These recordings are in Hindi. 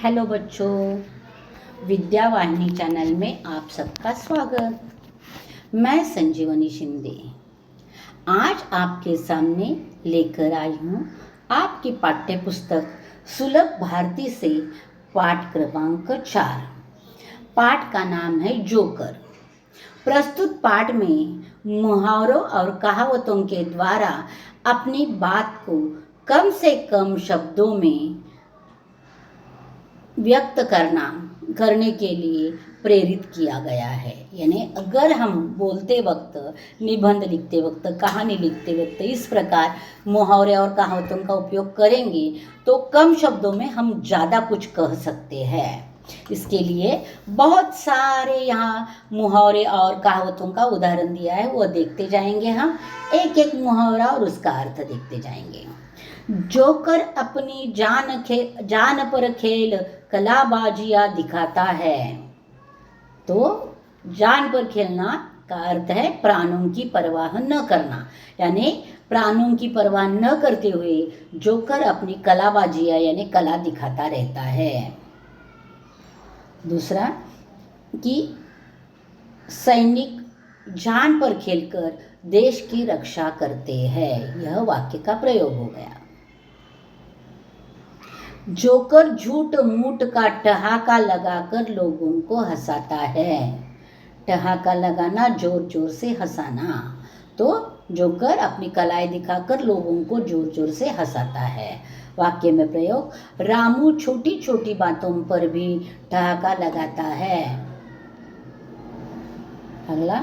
हेलो बच्चों, विद्या वाहिनी चैनल में आप सबका स्वागत। मैं संजीवनी शिंदे आज आपके सामने लेकर आई हूँ आपकी पाठ्य पुस्तक सुलभ भारती से पाठ क्रमांक 4। पाठ का नाम है जोकर। प्रस्तुत पाठ में मुहावरों और कहावतों के द्वारा अपनी बात को कम से कम शब्दों में व्यक्त करने के लिए प्रेरित किया गया है। यानी अगर हम बोलते वक्त, निबंध लिखते वक्त, कहानी लिखते वक्त इस प्रकार मुहावरे और कहावतों का उपयोग करेंगे तो कम शब्दों में हम ज़्यादा कुछ कह सकते हैं। इसके लिए बहुत सारे यहाँ मुहावरे और कहावतों का उदाहरण दिया है, वो देखते जाएंगे। हम एक एक मुहावरा और उसका अर्थ देखते जाएंगे। जोकर अपनी जान पर खेल कलाबाजियां दिखाता है। तो जान पर खेलना का अर्थ है प्राणों की परवाह न करना, यानी प्राणों की परवाह न करते हुए जोकर अपनी कलाबाजियां यानी कला दिखाता रहता है। दूसरा कि सैनिक जान पर खेलकर देश की रक्षा करते हैं। यह वाक्य का प्रयोग हो गया। जोकर झूठ मूठ का ठहाका लगाकर लोगों को हंसाता है। ठहाका लगाना, जोर जोर से हंसाना। तो जोकर अपनी कलाएं दिखाकर लोगों को जोर जोर से हंसाता है। वाक्य में प्रयोग, रामू छोटी छोटी बातों पर भी ठहाका लगाता है। अगला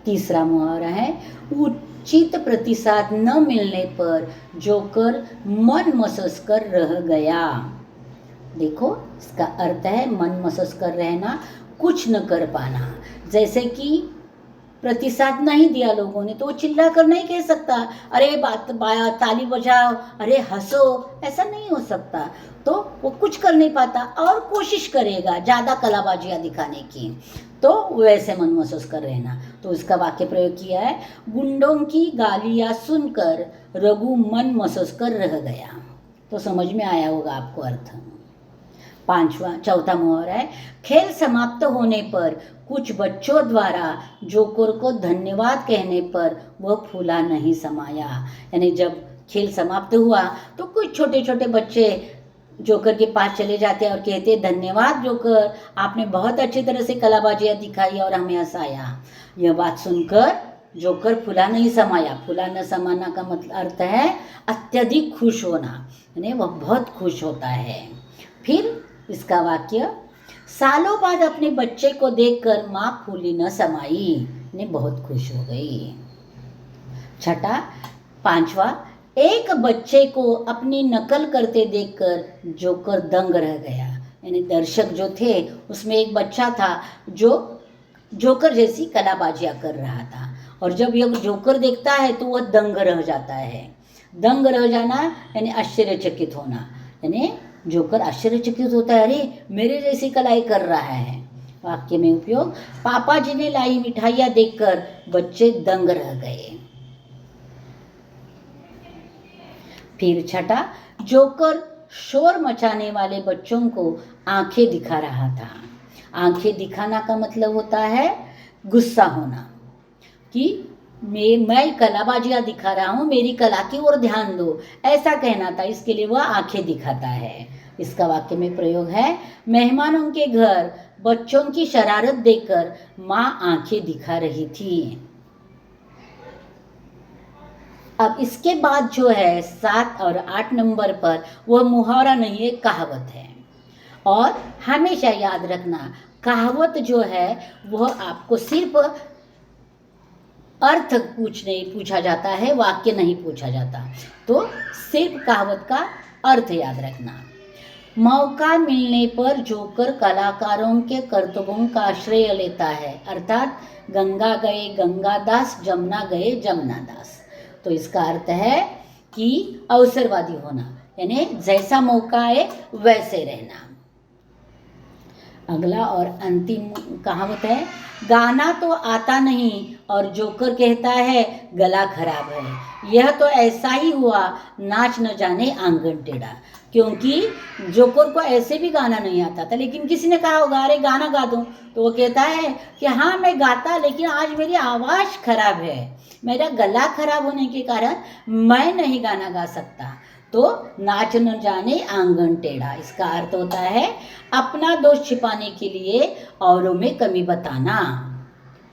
तीसरा मुहावरा है, उचित प्रतिसाद न मिलने पर जोकर मन मसस कर रह गया। देखो, इसका अर्थ है मन मसस कर रहना, कुछ न कर पाना। जैसे कि प्रतिसाद नहीं दिया लोगों ने तो वो चिल्ला कर नहीं कह सकता, अरे ताली बजाओ, अरे हंसो, ऐसा नहीं हो सकता। तो वो कुछ कर नहीं पाता और कोशिश करेगा ज़्यादा कलाबाजियाँ दिखाने की, तो वैसे मन महसूस कर रहना। तो इसका वाक्य प्रयोग किया है, गुंडों की गालियाँ सुनकर रघु मन महसूस कर रह गया। तो समझ में आया होगा आपको अर्थ। चौथा मुहावरा है, खेल समाप्त होने पर कुछ बच्चों द्वारा जोकर को धन्यवाद कहने पर वह फूला नहीं समाया। यानी जब खेल समाप्त हुआ तो कुछ छोटे छोटे बच्चे जोकर के पास चले जाते हैं और कहते हैं, धन्यवाद जोकर, आपने बहुत अच्छी तरह से कलाबाजियाँ दिखाई और हमें हंसाया। यह बात सुनकर जोकर फूला नहीं समाया। फूला न समाना का मतलब अर्थ है अत्यधिक खुश होना, यानी वह बहुत खुश होता है। फिर इसका वाक्य, सालों बाद अपने बच्चे को देखकर माँ फूली न समाई, ने बहुत खुश हो गई। पांचवा, एक बच्चे को अपनी नकल करते देखकर जोकर दंग रह गया। यानी दर्शक जो थे उसमें एक बच्चा था जो जोकर जैसी कलाबाजियाँ कर रहा था, और जब यह जोकर देखता है तो वह दंग रह जाता है। दंग रह जाना यानी आश्चर्यचकित होना, यानी जोकर आश्चर्यचकित होता है, अरे मेरे जैसी कलाई कर रहा है। वाक्य में उपयोग, पापा जी ने लाई मिठाइयाँ देखकर बच्चे दंग रह गए। फिर छठा, जोकर शोर मचाने वाले बच्चों को आंखें दिखा रहा था। आंखें दिखाना का मतलब होता है गुस्सा होना, कि मैं कलाबाजियाँ दिखा रहा हूँ, मेरी कला की ओर ध्यान दो, ऐसा कहना था। इसके लिए वह आंखें दिखाता है। इसका वाक्य में प्रयोग है, मेहमानों के घर बच्चों की शरारत देखकर माँ आंखें दिखा रही थी। अब इसके बाद जो है 7 और 8 नंबर पर वह मुहावरा नहीं है, कहावत है। और हमेशा याद रखना, कहावत जो है वह आपको सिर्फ अर्थ पूछा जाता है, वाक्य नहीं पूछा जाता। तो सिर्फ कहावत का अर्थ याद रखना। मौका मिलने पर जोकर कलाकारों के कर्तव्यों का आश्रय लेता है, अर्थात गंगा गए गंगादास, जमुना गए जमुनादास। तो इसका अर्थ है कि अवसरवादी होना, यानी जैसा मौका है वैसे रहना। अगला और अंतिम कहावत है, गाना तो आता नहीं और जोकर कहता है गला खराब है, यह तो ऐसा ही हुआ नाच न जाने आंगन टेढ़ा। क्योंकि जोकर को ऐसे भी गाना नहीं आता था, लेकिन किसी ने कहा होगा अरे गाना गा दूं, तो वो कहता है कि हाँ मैं गाता, लेकिन आज मेरी आवाज़ खराब है, मेरा गला खराब होने के कारण मैं नहीं गाना गा सकता। तो नाच न जाने आंगन टेढ़ा, इसका अर्थ होता है अपना दोष छिपाने के लिए औरों में कमी बताना।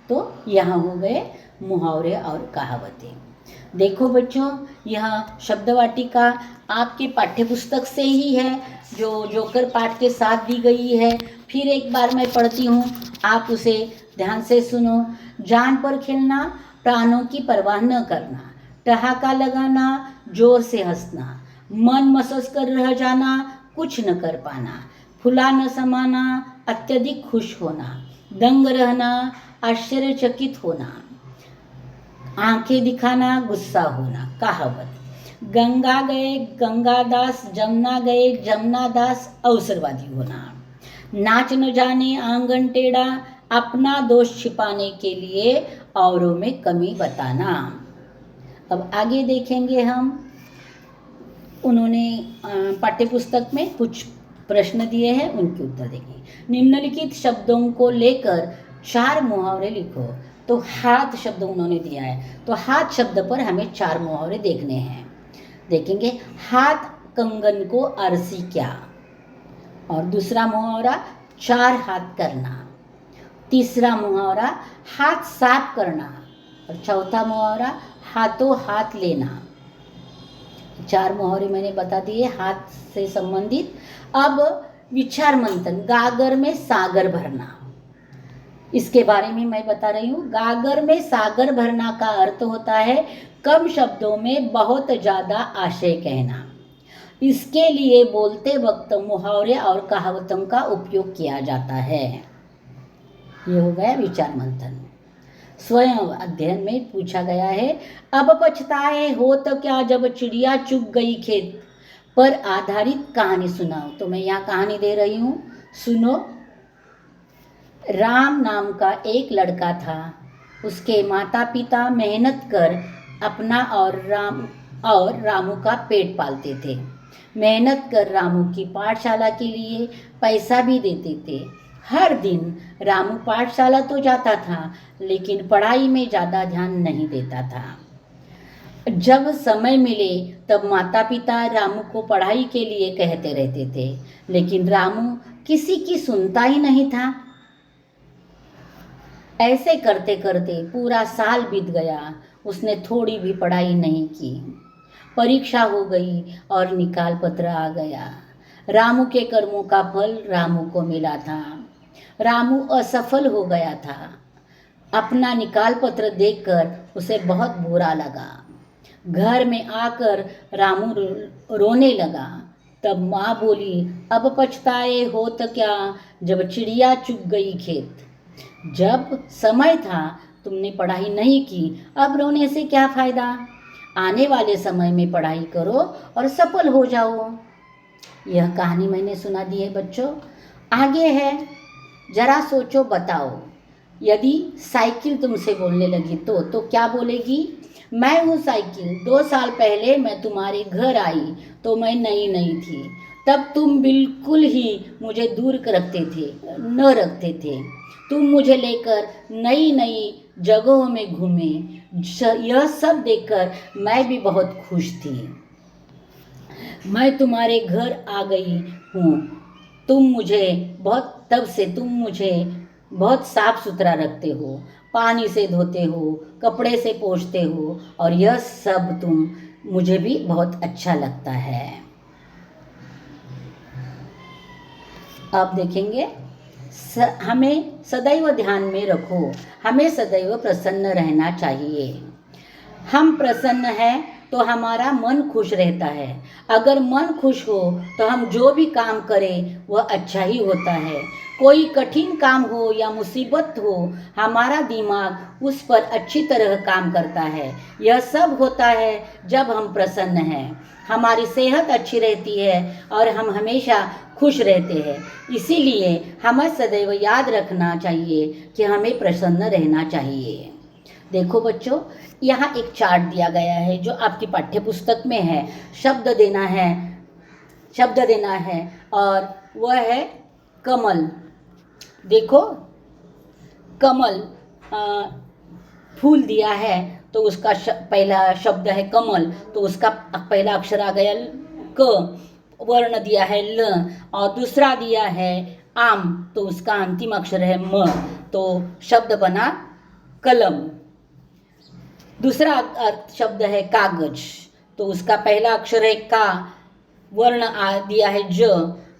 तो यहाँ हो गए मुहावरे और कहावतें। देखो बच्चों, यह शब्दवाटिका आपकी पाठ्यपुस्तक से ही है, जो जोकर पाठ के साथ दी गई है। फिर एक बार मैं पढ़ती हूँ, आप उसे ध्यान से सुनो। जान पर खेलना, प्राणों की परवाह न करना, ठहाका लगाना, जोर से हंसना, मन मसस कर रह जाना, कुछ न कर पाना, फुला न समाना, अत्यधिक खुश होना, दंग रहना, आश्चर्यचकित होना, आंखें दिखाना, गुस्सा होना। कहावत। गंगा गए गंगादास, जमुना गए जमुनादास, अवसरवादी होना। नाच न जाने आंगन टेढ़ा, अपना दोष छिपाने के लिए औरों में कमी बताना। अब आगे देखेंगे हम, उन्होंने पाठ्यपुस्तक में कुछ प्रश्न दिए हैं, उनके उत्तर देंगे। निम्नलिखित शब्दों को लेकर 4 मुहावरे लिखो। तो हाथ शब्द उन्होंने दिया है, तो हाथ शब्द पर हमें 4 मुहावरे देखने हैं। देखेंगे, हाथ कंगन को अरसी क्या। और दूसरा मुहावरा 4 हाथ करना। तीसरा मुहावरा हाथ साफ करना। और चौथा मुहावरा हाथों हाथ लेना। 4 मुहावरे मैंने बता दिए हाथ से संबंधित। अब विचार मंथन, गागर में सागर भरना, इसके बारे में मैं बता रही हूँ। गागर में सागर भरना का अर्थ होता है कम शब्दों में बहुत ज़्यादा आशय कहना। इसके लिए बोलते वक्त मुहावरे और कहावतों का उपयोग किया जाता है। ये हो गया विचार मंथन। स्वयं अध्ययन में पूछा गया है, अब पछताए हो तो क्या जब चिड़िया चुग गई खेत, पर आधारित कहानी सुनाओ। तो मैं यहाँ कहानी दे रही हूँ, सुनो। राम नाम का एक लड़का था। उसके माता पिता मेहनत कर अपना और रामू का पेट पालते थे। मेहनत कर रामू की पाठशाला के लिए पैसा भी देते थे। हर दिन रामू पाठशाला तो जाता था, लेकिन पढ़ाई में ज़्यादा ध्यान नहीं देता था। जब समय मिले तब माता पिता रामू को पढ़ाई के लिए कहते रहते थे, लेकिन रामू किसी की सुनता ही नहीं था। ऐसे करते करते पूरा साल बीत गया, उसने थोड़ी भी पढ़ाई नहीं की। परीक्षा हो गई और निकाल पत्र आ गया। रामू के कर्मों का फल रामू को मिला था। रामू असफल हो गया था। अपना निकाल पत्र देखकर उसे बहुत बुरा लगा। घर में आकर रामू रोने लगा। तब माँ बोली, अब पछताए हो तो क्या जब चिड़िया चुग गई खेत। जब समय था तुमने पढ़ाई नहीं की, अब रोने से क्या फ़ायदा। आने वाले समय में पढ़ाई करो और सफल हो जाओ। यह कहानी मैंने सुना दी है बच्चों। आगे है, जरा सोचो बताओ, यदि साइकिल तुमसे बोलने लगी तो क्या बोलेगी। मैं हूँ साइकिल, 2 साल पहले मैं तुम्हारे घर आई तो मैं नई थी। तब तुम बिल्कुल ही मुझे दूर रखते थे। तुम मुझे लेकर नई जगहों में घूमे। यह सब देखकर मैं भी बहुत खुश थी। मैं तुम्हारे घर आ गई हूँ। तुम मुझे बहुत साफ सुथरा रखते हो, पानी से धोते हो, कपड़े से पोंछते हो, और यह सब मुझे भी बहुत अच्छा लगता है। अब देखेंगे, हमें सदैव ध्यान में रखो, हमें सदैव प्रसन्न रहना चाहिए। हम प्रसन्न हैं तो हमारा मन खुश रहता है। अगर मन खुश हो तो हम जो भी काम करें वह अच्छा ही होता है। कोई कठिन काम हो या मुसीबत हो, हमारा दिमाग उस पर अच्छी तरह काम करता है। यह सब होता है जब हम प्रसन्न हैं। हमारी सेहत अच्छी रहती है और हम हमेशा खुश रहते हैं। इसीलिए हमें सदैव याद रखना चाहिए कि हमें प्रसन्न रहना चाहिए। देखो बच्चों, यहाँ एक चार्ट दिया गया है जो आपकी पाठ्यपुस्तक में है। शब्द देना है शब्द देना है और वह है कमल। देखो कमल फूल दिया है तो उसका पहला शब्द है कमल, तो उसका पहला अक्षर आ गया क, वर्ण दिया है ल, और दूसरा दिया है आम तो उसका अंतिम अक्षर है म, तो शब्द बना कलम। दूसरा शब्द है कागज, तो उसका पहला अक्षर है का, वर्ण दिया है ज,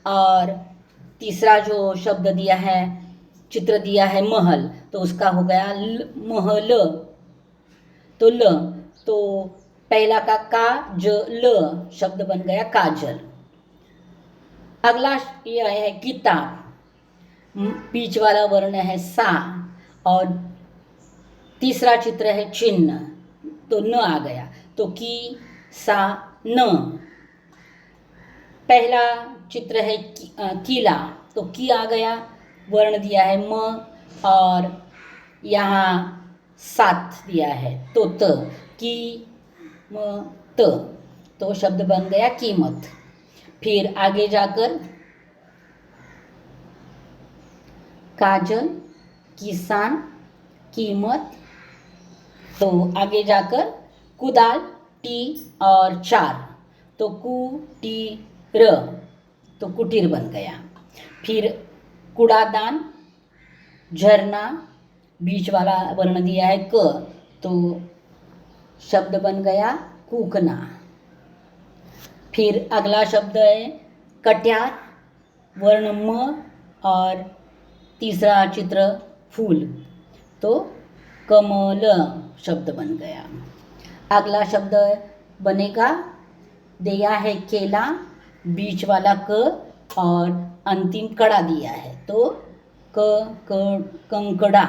और तीसरा जो शब्द दिया है चित्र दिया है महल, तो उसका हो गया महल। तो ल, तो पहला का ज ल शब्द बन गया काजल। अगला यह है किताब, बीच वाला वर्ण है सा और तीसरा चित्र है चिन्ह, तो न आ गया, तो की सा न। पहला चित्र है किला, तो की आ गया, वर्ण दिया है म और यहाँ सात दिया है तो त, की म त, तो शब्द बन गया कीमत। फिर आगे जाकर काजल, किसान, कीमत, तो आगे जाकर कुदाल, टी और चार, तो कुटीर, तो कुटीर बन गया। फिर कूड़ादान, झरना, बीच वाला वर्ण दिया है क, तो शब्द बन गया कूकना। फिर अगला शब्द है कट्यार, वर्ण म और तीसरा चित्र फूल, तो कमल शब्द बन गया। अगला शब्द बनेगा, दिया है केला, बीच वाला क और अंतिम कड़ा दिया है, तो कंकड़ा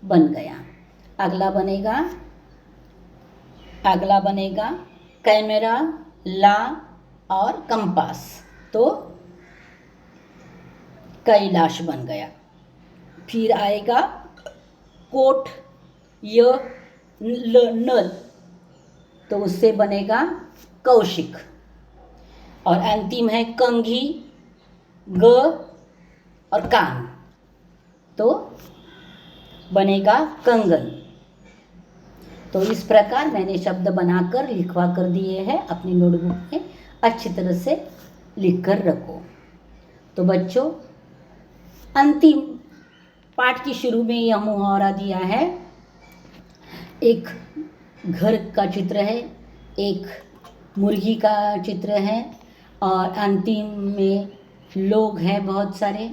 बन गया। अगला बनेगा कैमरा, ला और कंपास, तो कैलाश बन गया। फिर आएगा कोट, नल, तो उससे बनेगा कौशिक, और अंतिम है कंघी, ग और कान, तो बनेगा कंगन। तो इस प्रकार मैंने शब्द बनाकर लिखवा कर दिए हैं, अपनी नोटबुक में अच्छी तरह से लिख कर रखो। तो बच्चों, अंतिम पाठ की शुरू में यह मुहावरा दिया है, एक घर का चित्र है, एक मुर्गी का चित्र है और अंतिम में लोग हैं बहुत सारे,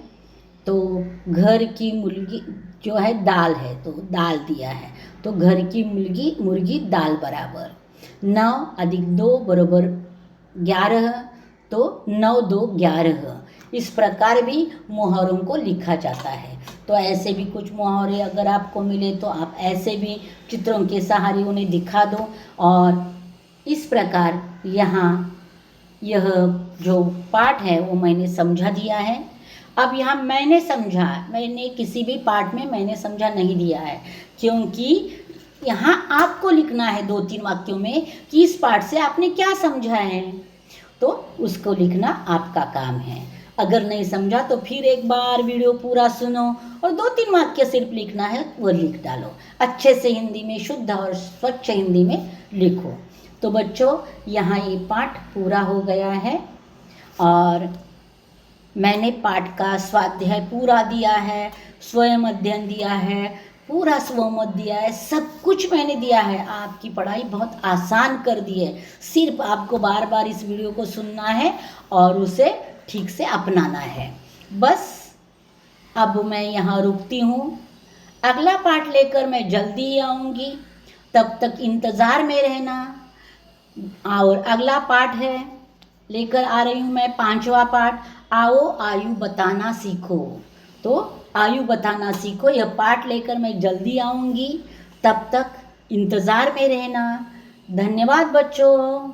तो घर की मुर्गी जो है दाल है, तो दाल दिया है, तो घर की मुर्गी दाल बराबर 9 + 2 = 11, तो 9 2 11। इस प्रकार भी मुहावरों को लिखा जाता है। तो ऐसे भी कुछ मुहावरे अगर आपको मिले तो आप ऐसे भी चित्रों के सहारे उन्हें दिखा दो। और इस प्रकार यहाँ यह जो पाठ है वो मैंने समझा दिया है। अब यहाँ मैंने किसी भी पाठ में मैंने समझा नहीं दिया है, क्योंकि यहाँ आपको लिखना है 2-3 वाक्यों में कि इस पाठ से आपने क्या समझा है, तो उसको लिखना आपका काम है। अगर नहीं समझा तो फिर एक बार वीडियो पूरा सुनो और 2-3 वाक्य सिर्फ लिखना है, वो लिख डालो। अच्छे से हिंदी में, शुद्ध और स्वच्छ हिंदी में लिखो। तो बच्चों, यहाँ ये पाठ पूरा हो गया है और मैंने पाठ का स्वाध्याय पूरा दिया है, स्वयं अध्ययन दिया है, पूरा स्वमत दिया है, सब कुछ मैंने दिया है। आपकी पढ़ाई बहुत आसान कर दी है। सिर्फ आपको बार बार इस वीडियो को सुनना है और उसे ठीक से अपनाना है। बस अब मैं यहाँ रुकती हूँ। अगला पाठ लेकर मैं जल्दी आऊँगी, तब तक इंतज़ार में रहना। और अगला पाठ है लेकर आ रही हूँ मैं 5वां पाठ, आओ आयु बताना सीखो। तो आयु बताना सीखो, यह पाठ लेकर मैं जल्दी आऊँगी, तब तक इंतज़ार में रहना। धन्यवाद बच्चों।